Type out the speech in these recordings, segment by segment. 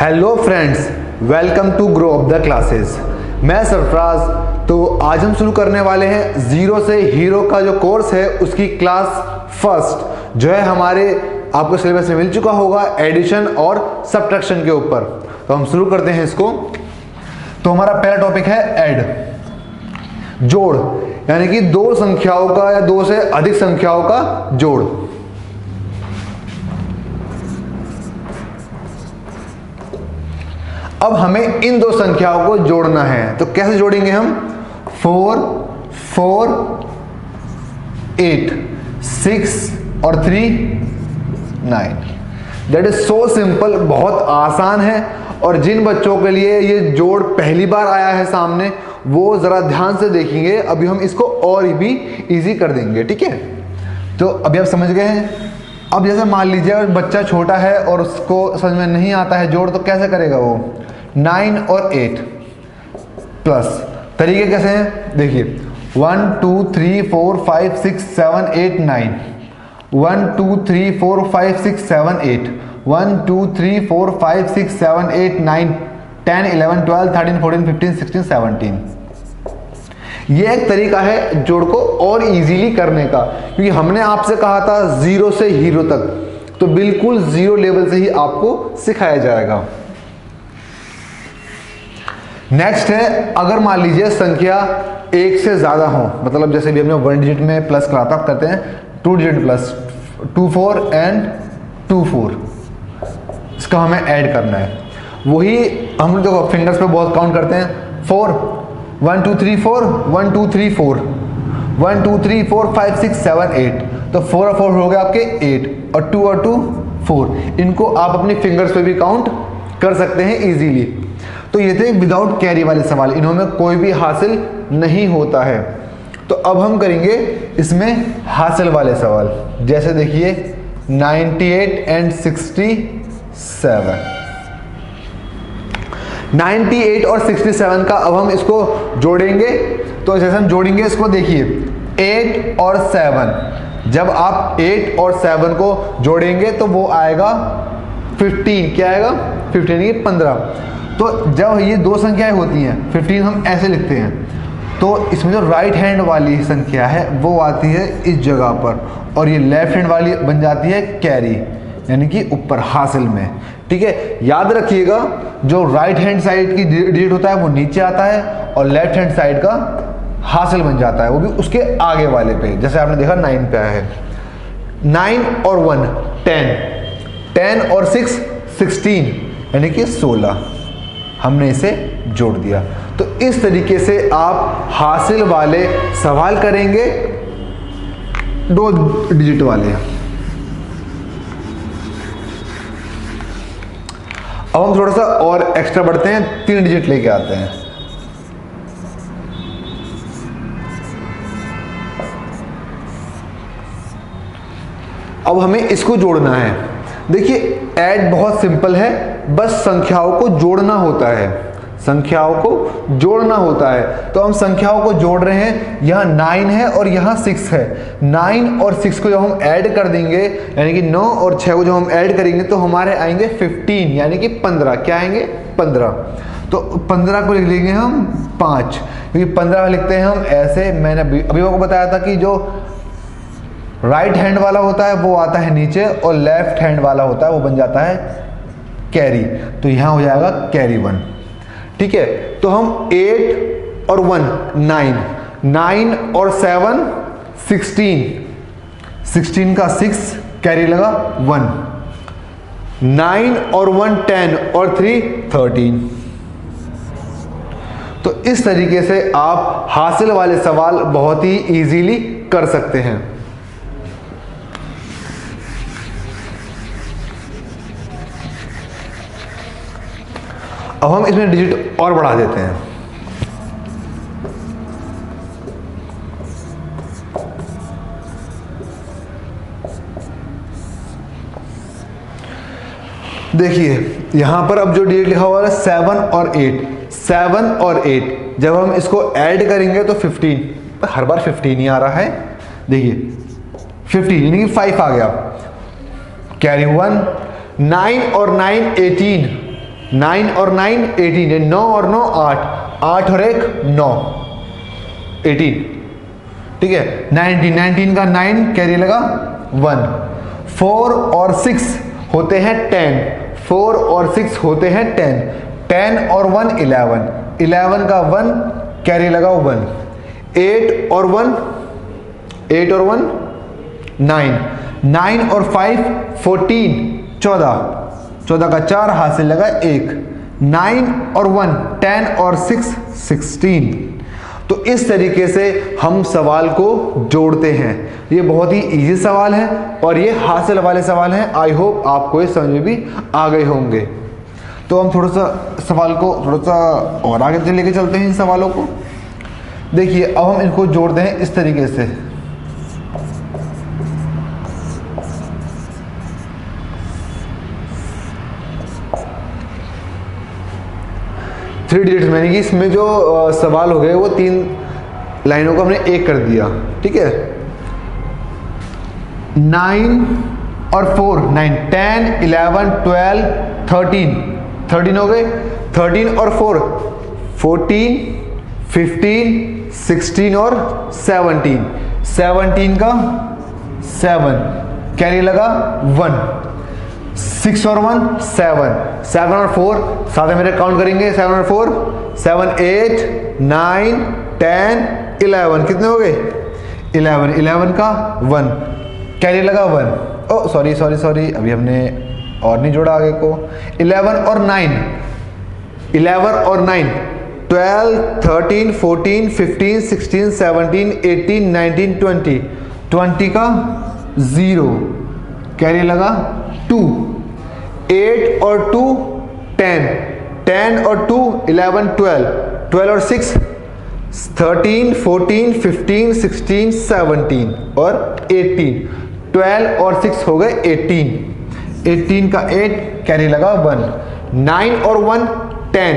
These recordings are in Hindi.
Hello friends, welcome to grow up the classes. मैं सरफराज। तो आज हम शुरू करने वाले हैं जीरो से हीरो का जो कोर्स है उसकी क्लास फर्स्ट, जो है हमारे आपको सिलेबस में मिल चुका होगा एडिशन और सब्ट्रैक्शन के ऊपर। तो हम शुरू करते हैं इसको। तो हमारा पहला टॉपिक है ऐड, जोड़, यानी कि दो संख्याओं का या दो से अधिक संख्याओं का जोड़। अब हमें इन दो संख्याओं को जोड़ना है, तो कैसे जोड़ेंगे हम? 4, 4, 8, 6 और 3, 9। दैट इज सो सिंपल, बहुत आसान है। और जिन बच्चों के लिए ये जोड़ पहली बार आया है सामने, वो जरा ध्यान से देखेंगे। अभी हम इसको और भी इजी कर देंगे, ठीक है? तो अभी आप समझ गए हैं। अब जैसे मान लीजिए अगर बच्चा छोटा है और उसको समझ में नहीं आता है जोड़, तो कैसे करेगा वो? 9 और 8 प्लस। तरीके कैसे हैं देखिए, 1 2 3 4 5 6 7 8 9, 1 2 3 4 5 6 7 8, 1 2 3 4 5 6 7 8 9 10 11 12 13 14 15 16 17। ये एक तरीका है जोड़ को और इजीली करने का, क्योंकि हमने आपसे कहा था जीरो से हीरो तक, तो बिल्कुल जीरो लेवल से ही आपको सिखाया जाएगा। नेक्स्ट है, अगर मान लीजिए संख्या एक से ज्यादा हो, मतलब जैसे भी हमने 1 डिजिट में प्लस करा था, करते हैं 2 डिजिट प्लस, 2 4 एंड 2 4, इसका हमें ऐड करना है। वही हम जो फिंगर्स पे बहुत काउंट करते हैं, 4 1 2 3 4 1 2 3 4 1 2 3 4 5 6 7 8, तो 4 और 4 हो गए आपके 8 और 2 और 2 4। इनको आप अपनी फिंगर्स पे भी काउंट कर सकते हैं इजीली। तो ये थे विदाउट कैरी वाले सवाल, इन्होंने कोई भी हासिल नहीं होता है। तो अब हम करेंगे इसमें हासिल वाले सवाल। जैसे देखिए 98 एंड 67, 98 और 67 का अब हम इसको जोड़ेंगे। तो जैसे हम जोड़ेंगे इसको, देखिए 8 और 7, जब आप 8 और 7 को जोड़ेंगे तो वो आएगा 15। क्या आएगा? 15 ये 15। तो जब ये दो संख्याएं होती हैं, 15 हम ऐसे लिखते हैं, तो इसमें जो राइट हैंड वाली संख्या है वो आती है इस जगह पर, और ये लेफ्ट हैंड वाली बन जाती है कैरी, यानी कि ऊपर हासिल में। ठीक है, याद रखिएगा, जो राइट हैंड साइड की डिजिट होता है वो नीचे आता है, और लेफ्ट हैंड साइड का हासिल बन जाता है, वो भी उसके आगे वाले पे। जैसे आपने देखा 9 पे आया है, 9 और 1 10, 10 और 6 16, यानी कि 16। हमने इसे जोड़ दिया। तो इस तरीके से आप हासिल वाले सवाल करेंगे, 2 डिजिट वाले। अब हम थोड़ा सा और एक्स्ट्रा बढ़ते हैं, 3 डिजिट लेके आते हैं। अब हमें इसको जोड़ना है। देखिए ऐड बहुत सिंपल है, बस संख्याओं को जोड़ना होता है, संख्याओं को जोड़ना होता है। तो हम संख्याओं को जोड़ रहे हैं, यहाँ 9 है और यहाँ 6 है। 9 और 6 को जब हम ऐड कर देंगे, यानी कि 9 और 6 को जब हम ऐड करेंगे, तो हमारे आएंगे 15, यानी कि 15। क्या आएंगे? 15। तो 15 को लिख लेंगे हम 5, क्योंकि 15 लिखते हैं हम ऐसे। मैंने अभी आपको बताया था कि जो राइट हैंड वाला होता है वो आता है नीचे, और लेफ्ट हैंड वाला होता है वो बन जाता है कैरी। तो यहां हो जाएगा कैरी 1। ठीक है, तो हम 8 और 1 9, 9 और 7 16, 16 का 6 कैरी लगा 1, 9 और 1 10 और 3 13। तो इस तरीके से आप हासिल वाले सवाल बहुत ही इजीली कर सकते हैं। अब हम इसमें डिजिट और बढ़ा देते हैं। देखिए यहां पर अब जो डिजिट लिखा हुआ है 7 और 8, 7 और 8 जब हम इसको ऐड करेंगे तो 15, हर बार 15 ही आ रहा है। देखिए 15 यानी कि 5 आ गया, कैरी 1, 9 और 9 18, 9 और 9 18, 9 और 9 8, 8 और 1 9, 18, ठीक है। 19, 19 का 9 कैरी लगा 1। 4 और 6 होते हैं 10, 4 और 6 होते हैं 10, 10 और 1 11, 11 का 1 कैरी लगा 1। 8 और 1 9, 9 और 5 14, 14, 14 का 4 हाथ से लगा 1। 9 और 1 10 और 6 16। तो इस तरीके से हम सवाल को जोड़ते हैं। ये बहुत ही इजी सवाल है और ये हासिल वाले सवाल हैं। आई होप आपको ये समझ में भी आ गए होंगे। तो हम थोड़ा सा सवाल को थोड़ा सा और आगे लेके चलते हैं इन सवालों को। देखिए अब हम इनको जोड़ते हैं इस तरीके से। थ्री डिजिट्स यानी कि इसमें जो सवाल हो गए वो 3 लाइनों को हमने एक कर दिया, ठीक है। 9 और 4 9, 10 11 12 13, 13 हो गए। 13 और 4 14 15 16 और 17, 17 का 7 कैरी लगा 1। 6 और 1 7, 7 और 4 साथ में मेरे काउंट करेंगे। 7 और 4 7 8 9 10 11, कितने हो गए 11, 11 का 1 कैरी लगा 1। ओ सॉरी सॉरी सॉरी, अभी हमने और नहीं जोड़ा आगे को। 11 और 9 11 और 9 12 13 14 15 16 17 18 19 20, 20 का 0 कैरी लगा 2। 8 और 2 10, 10 और 2 11 12, 12 और 6 13 14 15 16 17 और 18, 12 और 6 हो गए 18, 18 का 8 कैरी लगा 1। 9 और 1 10,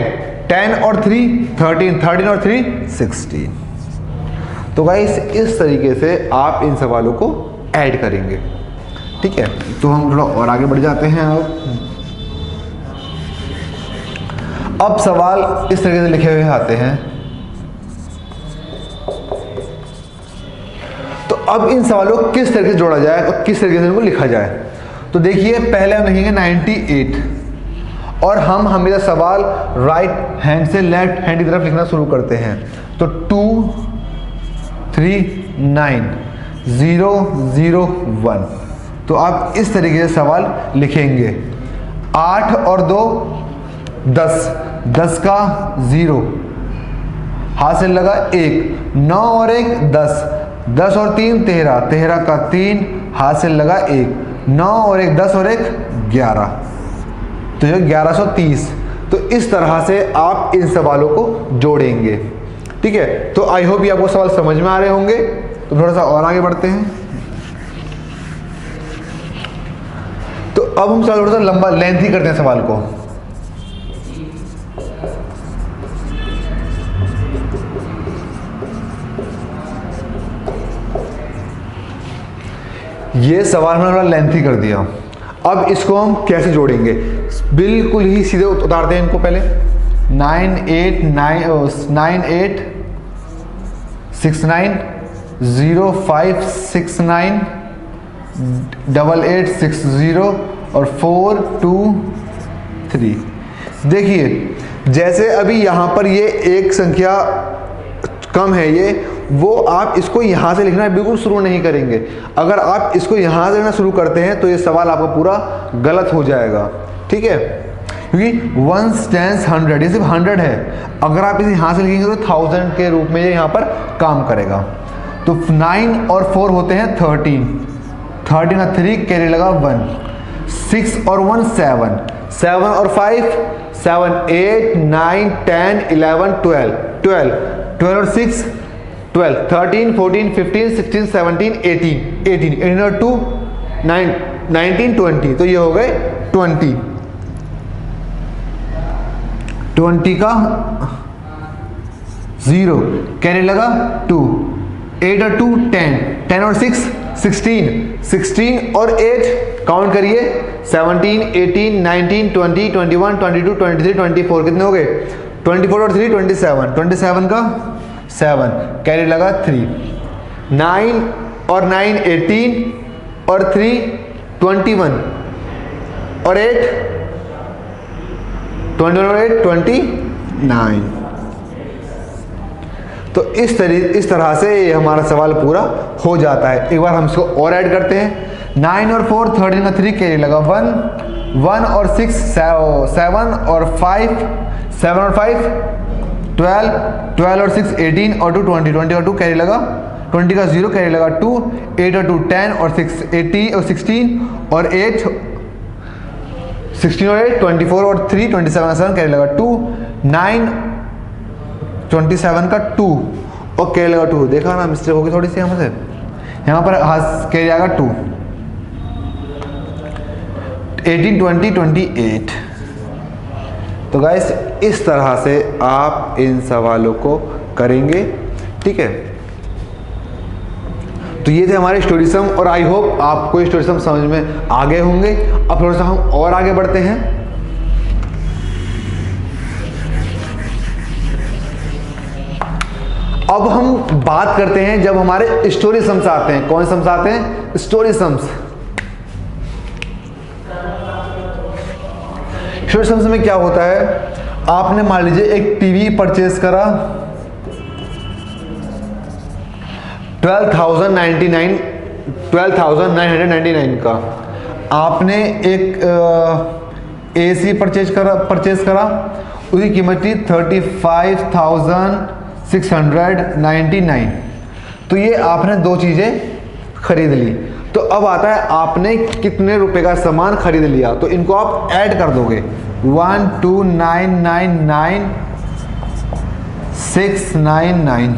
10 और 3 13, 13 और 3 16। तो गाइस इस तरीके से आप इन सवालों को ऐड करेंगे, ठीक है। तो हम थोड़ा और आगे बढ़ जाते हैं। अब सवाल इस तरीके से लिखे हुए आते हैं। तो अब इन सवालों को किस तरीके से जोड़ा जाए और किस तरीके से इनको लिखा जाए। तो देखिए पहले हम लिखेंगे 98 और हम हमेशा सवाल राइट हैंड से लेफ्ट हैंड की तरफ लिखना शुरू करते हैं। तो 2 3 9 0 0 1। तो आप इस तरीके से सवाल लिखेंगे। 8 और 2 10, 10 का 0 हाथ से लगा 1। 9 और 1 10, 10 और 3 13, 13 का 3 हाथ से लगा 1। 9 और 1 10 और 1 11, तो ये 1130। तो इस तरह से आप इन सवालों को जोड़ेंगे, ठीक है। तो आई होप ये आपको सवाल समझ में आ रहे होंगे। तो थोड़ा सा और आगे बढ़ते हैं। तो अब हम थोड़ा सा लंबा लेंथी करते हैं सवाल को। ये सवाल मैंने थोड़ा लेंथी कर दिया। अब इसको हम कैसे जोड़ेंगे, बिल्कुल ही सीधे उतारते हैं इनको। पहले 9 8 6 9 0 5 6 9 8 8 6 0 और 4 2 3। देखिए जैसे अभी यहाँ पर ये एक संख्या कम है, ये वो आप इसको यहाँ से लिखना बिल्कुल शुरू नहीं करेंगे। अगर आप इसको यहाँ से लिखना शुरू करते हैं तो ये सवाल आपका पूरा गलत हो जाएगा, ठीक है। क्योंकि 1 10 100, ये सिर्फ 100 है। अगर आप इसे यहाँ से लिखेंगे तो 1000 के रूप में ये यहाँ पर काम करेगा। तो 9 और 4 होते हैं 13, 13 और 3 कैरी लगा 1। 6 और 1 7, 7 और 5 7 8 9 10 11 12, 12 12 और 6 12, 13 14 15 16 17 18, 18 और 2 9 19 20। तो ये हो गए 20, 20 का 0 कैरी लगा 2। 8 और 2 10, 10 और 6 16, 16 और 8 काउंट करिए 17, 18, 19, 20, 21, 22, 23, 24 कितने हो गए? 24 और 3 27, 27 का 7 कैरी लगा 3, 9 और 9 18 और 3 21 और 8 21 और 8 29। तो इस तरह से ये हमारा सवाल पूरा हो जाता है। एक बार हम इसको और ऐड करते हैं। 9 और 4 13 का 3 कैरी लगा 1, 1 और 6 7 और 5 7 और 5 12, 12 और 6 18 और 2 20, 20 और 2 कैरी लगा 20 का 0 कैरी लगा 2, 8 और 2 10 और 6 80 और 16 और 8 16 और 8 24 और 3 27 का 7 कैरी लगा 2, 9 27 का 2 और कैरी लगा 2। देखा ना मिस्टेक होगी थोड़ी सी यहाँ से, यहाँ पर कैरी आएगा 2, 18 20 28। तो गाइस इस तरह से आप इन सवालों को करेंगे, ठीक है। तो ये थे हमारे स्टोरी सम और आई होप आपको स्टोरी सम समझ में आ गए होंगे। अब थोड़ा सा हम और आगे बढ़ते हैं। अब हम बात करते हैं जब हमारे स्टोरी सम्स आते हैं। कौन सम्स आते हैं? Story sums. स्टोरी सम्स में क्या होता है, आपने मान लीजिए एक टीवी परचेज करा 12,999 का। आपने एक एसी परचेज करा उसकी कीमत थी 35,699। तो ये आपने दो चीजें खरीद ली। तो अब आता है आपने कितने रुपए का सामान खरीद लिया, तो इनको आप ऐड कर दोगे 12,999 699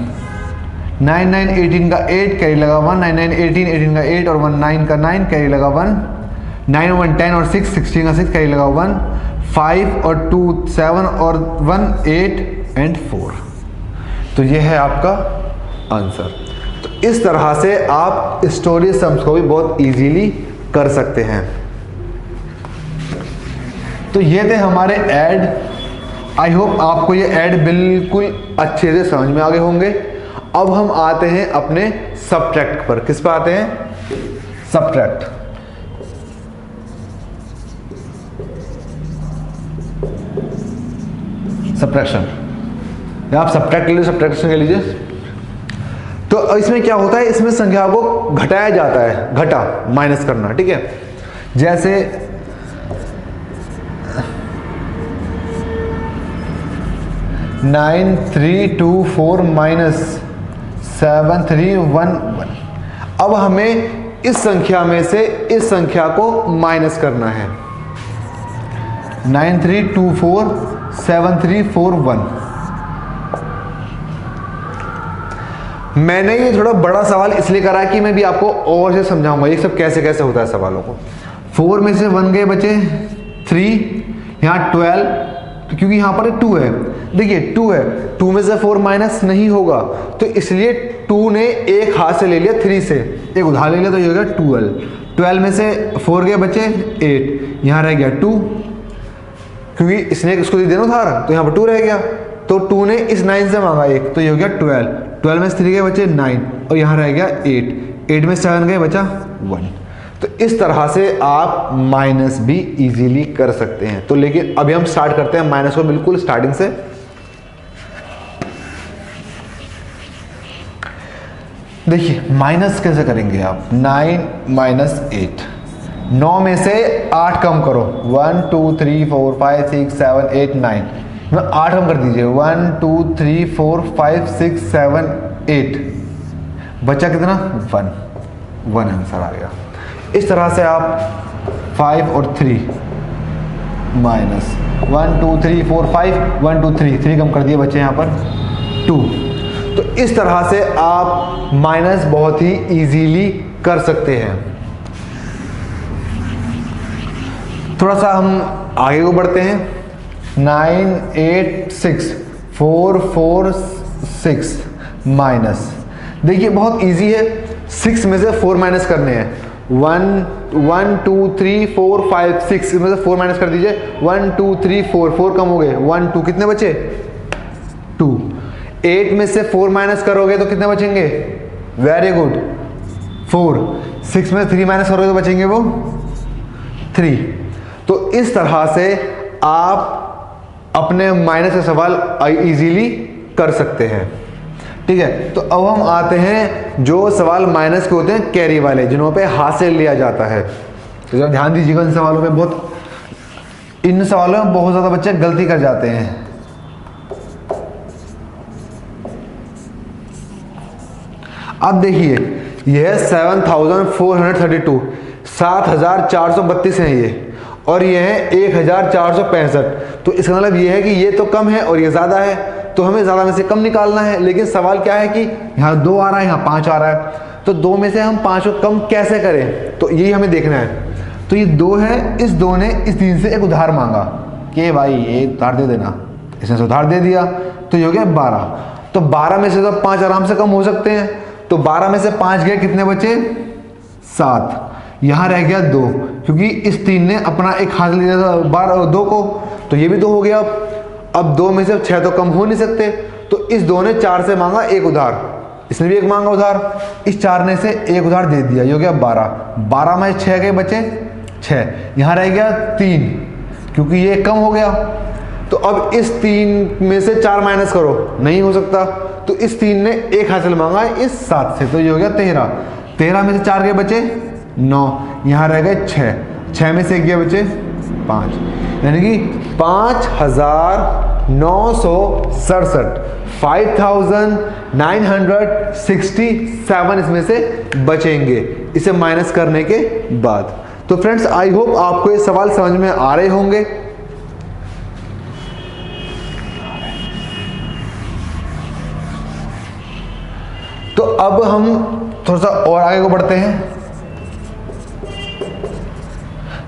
99 18 का 8 कैरी लगा 1, 99 18 18 का 8 और 19 का 9 कैरी लगा 1, 9 और 1 10 और 6 16 का 6 कैरी लगा 1, 5 और 2 7 और 1 8 एंड 4। तो ये है आपका आंसर। तो इस तरह से आप स्टोरी सम्स को भी बहुत इजीली कर सकते हैं। तो ये थे हमारे ऐड। आई होप आपको ये ऐड बिल्कुल अच्छे से समझ में आ गए होंगे। अब हम आते हैं अपने सब्ट्रैक्ट पर। किस पर आते हैं? सब्ट्रैक्ट। सब्ट्रैक्शन, या आप सब्ट्रैक्ट ले लीजिए, सब्ट्रैक्शन ले लीजिए। तो इसमें क्या होता है, इसमें संख्या को घटाया जाता है, घटा माइनस करना, ठीक है। जैसे 9324 माइनस 7311। अब हमें इस संख्या में से इस संख्या को माइनस करना है। 9324 7341। मैंने ये थोड़ा बड़ा सवाल इसलिए करा कि मैं भी आपको और से समझाऊंगा ये सब कैसे कैसे होता है सवालों को। 4 में से 1 गए बचे 3, यहाँ 12, तो क्योंकि यहाँ पर 2 है, देखिए 2 है, 2 में से 4 माइनस नहीं होगा, तो इसलिए 2 ने एक हाथ से ले लिया 3 से, एक उधार ले लिया, तो ये हो गया 12। 12 में से 4 गए बचे 8, यहाँ रह गया 2, क्योंकि इसने इसको देना उधार, तो यहाँ पर 2 रह गया, तो 2 ने इस 9 से मांगा 1, तो ये हो गया 12। 12 में से 3 गए बचे 9 और यहाँ रह गया 8, 8 में 7 गए बचा 1। तो इस तरह से आप माइनस भी इजीली कर सकते हैं। तो लेकिन अभी हम स्टार्ट करते हैं माइनस को बिल्कुल स्टार्टिंग से। देखिए माइनस कैसे करेंगे आप। 9 माइनस 8, 9 में से 8 कम करो, 1 2 3 4 5 6 7 8 9 में 8 कम कर दीजिए, 1 2 3 4 5 6 7 8, बचा कितना 1 आंसर आ गया। इस तरह से आप 5 और 3 माइनस 1 2 3 4 5 1 2 3 कम कर दिए, बचे यहाँ पर 2। तो इस तरह से आप माइनस बहुत ही इजीली कर सकते हैं। थोड़ा सा हम आगे को बढ़ते हैं। 9 8 6 4 4 6 माइनस, देखिए बहुत इजी है। 6 में से 4 माइनस करने हैं, 1 2 3 4 5 6, इसमें से 4 माइनस कर दीजिए। 1 2 3 4, 4 कम हो गए, 1 2, कितने बचे 2। 8 में से 4 माइनस करोगे तो कितने बचेंगे, वेरी गुड 4। 6 में से 3 माइनस करोगे तो बचेंगे वो 3। तो इस तरह से आप अपने माइनस का सवाल इजीली कर सकते हैं। ठीक है, तो अब हम आते हैं जो सवाल माइनस के होते हैं, कैरी वाले, जिन्हों पे हाथ से लिया जाता है। तो जरा ध्यान दीजिएगा इन सवालों पे, इन सवालों में बहुत ज़्यादा बच्चे गलती कर जाते हैं। अब देखिए यह 7432, 7432 है ये, और यह है 1465। तो इसका मतलब ये है कि ये तो कम है और ये ज़्यादा है, तो हमें ज़्यादा में से कम निकालना है। लेकिन सवाल क्या है कि यहाँ 2 आ रहा है, यहाँ 5 आ रहा है, तो 2 में से हम 5 को कम कैसे करें, तो यही हमें देखना है। तो ये 2 है, इस 2 ने इस 3 से एक उधार मांगा कि भाई ये उधार दे देना, इसने से उधार दे दिया, तो ये हो गया 12। तो 12 में से तो 5 आराम से कम हो सकते हैं, तो 12 में से 5 गए, कितने बचे 7। यहाँ रह गया 2, क्योंकि इस 3 ने अपना एक हाथ लिया था 2 को, तो ये भी 2 हो गया। अब 2 में से 6 तो कम हो नहीं सकते, तो इस 2 ने 4 से मांगा एक उधार, इसने भी एक मांगा उधार, इस 4 ने से एक उधार दे दिया, ये हो गया 12। 12 में 6 के बचे 6, यहाँ रह गया 3, क्योंकि ये कम हो गया। तो अब इस 3 में से 4 माइनस करो, नहीं हो सकता, तो इस 3 ने एक हासिल मांगा इस 7 से, तो ये हो गया 13। 13 में से 4 के बचे 9, यहाँ रह गए 6, 6 में से 1 गया बचे 5, यानी कि 5967, 5967 इसमें से बचेंगे इसे माइनस करने के बाद। तो फ्रेंड्स आई होप आपको ये सवाल समझ में आ रहे होंगे। तो अब हम थोड़ा सा और आगे को बढ़ते हैं,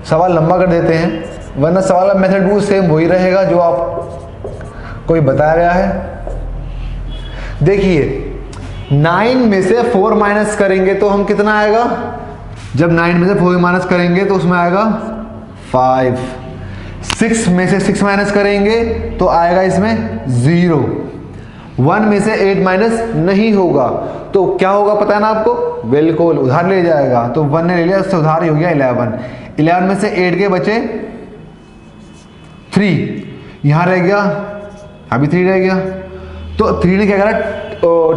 सवाल लंबा कर देते हैं, वरना सवाल का मेथड भी सेम वही रहेगा जो आप कोई बताया गया है। देखिए 9 में से 4 माइनस करेंगे तो हम कितना आएगा, जब 9 में से 4 माइनस करेंगे तो उसमें आएगा 5। 6 में से 6 माइनस करेंगे तो आएगा इसमें 0। 1 में से 8 माइनस नहीं होगा तो क्या होगा पता है ना आपको, बिल्कुल उधार ले जाएगा। तो 1 ने ले लिया, उससे उधार ही हो गया 11। 11 में से 8 के बचे 3, यहां रह गया, अभी 3 रह गया। तो 3 ने क्या करा,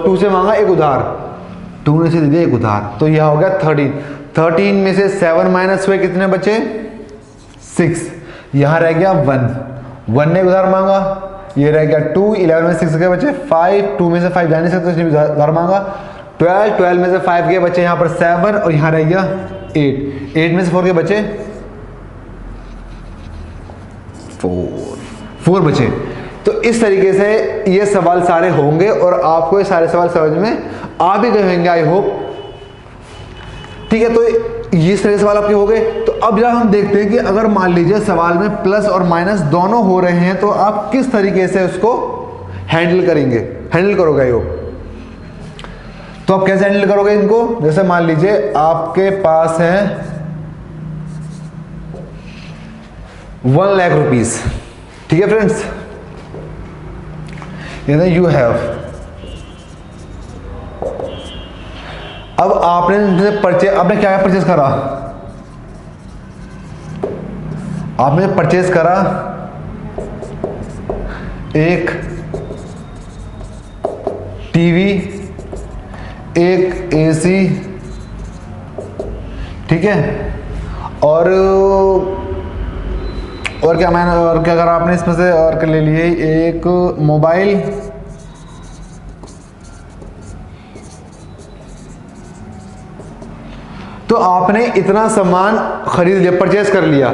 2 से मांगा एक उधार, 2 ने से दे दिया एक उधार, तो यह हो गया 13। 13 में से 7 माइनस हुए, कितने बचे 6, यहां रह गया 1। 1 ने उधार मांगा, ये रह गया 2। 11 में 6 के बचे 5, 2 में से 5 जा नहीं सकते, इसने उधार मांगा। 12 में से 5 के बचे यहाँ पर 7, और यहाँ रह गया 8। 8 में से 4 के बचे 4 बचे। तो इस तरीके से ये सवाल सारे होंगे और आपको ये सारे सवाल समझ में आ भी गए होंगे आई होप। ठीक है, तो ये सारे सवाल आपके हो गए। तो अब जरा हम देखते हैं कि अगर मान लीजिए सवाल में प्लस और माइनस दोनों हो रहे हैं तो आप किस तरीके से उसको हैंडल करोगे आई होप। तो आप कैसे हैंडल करोगे इनको, जैसे मान लीजिए आपके पास है 1 लाख रुपीस, ठीक है फ्रेंड्स, यू हैव। अब आपने क्या परचेज करा, आपने परचेज करा एक टीवी, एक एसी, ठीक है, और क्या करा आपने इसमें से, और कर ले लिए एक मोबाइल, तो आपने इतना सामान खरीद लिया, परचेज कर लिया,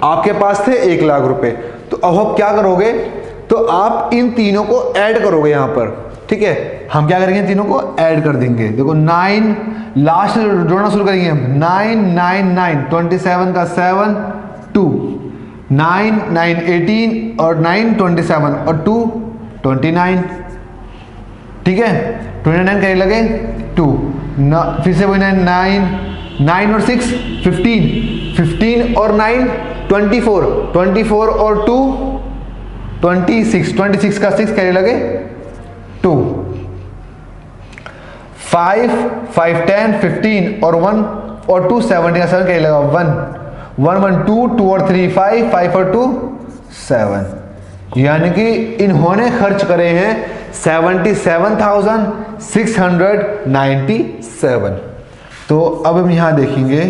आपके पास थे 1 लाख रुपए। तो अब आप क्या करोगे, तो आप इन तीनों को ऐड करोगे यहां पर, ठीक है। हम क्या करेंगे, तीनों को ऐड कर देंगे। देखो 9 लास्ट जोड़ना शुरू करेंगे हम, 9 9 9, 27 का 7, 2, 9 9 18 और 9 27 और 2 29, ठीक है। 29 कहीं लगे 2, फिर से वही 9 9 और 6 15, 15 और 9 24, 24 और 2 26, 26 का 6 कैसे लगे 2, 5 5 10 15 और 1 और 2 17 का 7 कैसे लगा 1 1 1 2 2 और 3 5 5 और 2 7, यानी कि इन्होंने खर्च करे हैं 77,697। तो अब हम यहां देखेंगे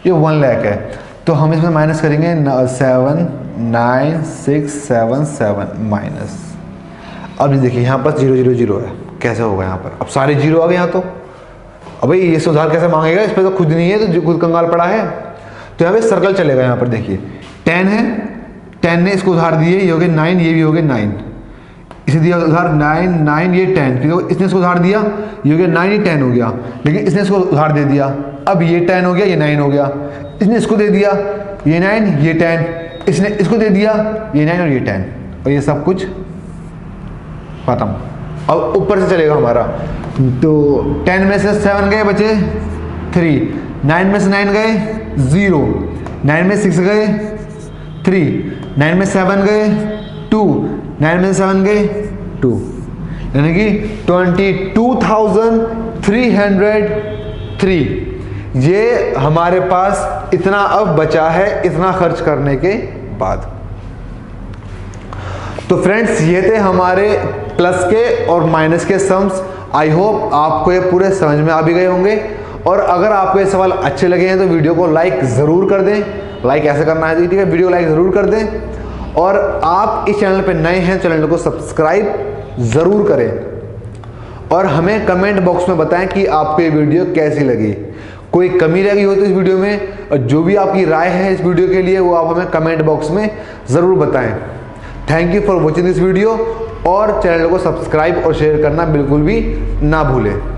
ये 1 लाख है, तो हम इसमें माइनस करेंगे 79677 माइनस। अब देखिए यहाँ पर 0 0 0 है, कैसे होगा यहाँ पर, अब सारे जीरो आ गए यहाँ तो। अब भाई ये सुधार कैसे मांगेगा, इस पर तो खुद नहीं है, तो जो खुद कंगाल पड़ा है। तो यहाँ पे सर्कल चलेगा, यहाँ पर देखिए 10 है, 10 ने इसको उधार दिए, ये हो गए 9, ये भी हो गए 9, इसे दिया उधार 9 9, ये 10, इसने इसको उधार दिया, ये हो गया 9, ये 10 हो गया, लेकिन इसने इसको उधार दे दिया, अब ये 10 हो गया, ये 9 हो गया, इसने इसको दे दिया, ये 9 ये 10, इसने इसको दे दिया, ये 9 और ये 10, और ये सब कुछ खत्म। अब ऊपर से चलेगा हमारा, तो 10 में से 7 गए बचे 3, 9 में से 9 गए 0, 9 में 6 गए 3, 9 में 7 गए 2, 9 में 7 गए 2, यानी कि 22,303। ये हमारे पास इतना अब बचा है, इतना खर्च करने के बाद। तो फ्रेंड्स ये थे हमारे प्लस के और माइनस के सम्स। आई होप आपको ये पूरे समझ में आ भी गए होंगे, और अगर आपको ये सवाल अच्छे लगे हैं तो वीडियो को लाइक ज़रूर कर दें। लाइक ऐसे करना है, ठीक है, वीडियो लाइक ज़रूर कर दें, और आप इस चैनल पे नए हैं, चैनल को सब्सक्राइब ज़रूर करें, और हमें कमेंट बॉक्स में बताएं कि आपको ये वीडियो कैसी लगी। कोई कमी रह गई हो तो इस वीडियो में, और जो भी आपकी राय है इस वीडियो के लिए वो आप हमें कमेंट बॉक्स में ज़रूर बताएं। Thank you for watching this video, और चैनल को सब्सक्राइब और शेयर करना बिल्कुल भी ना भूलें।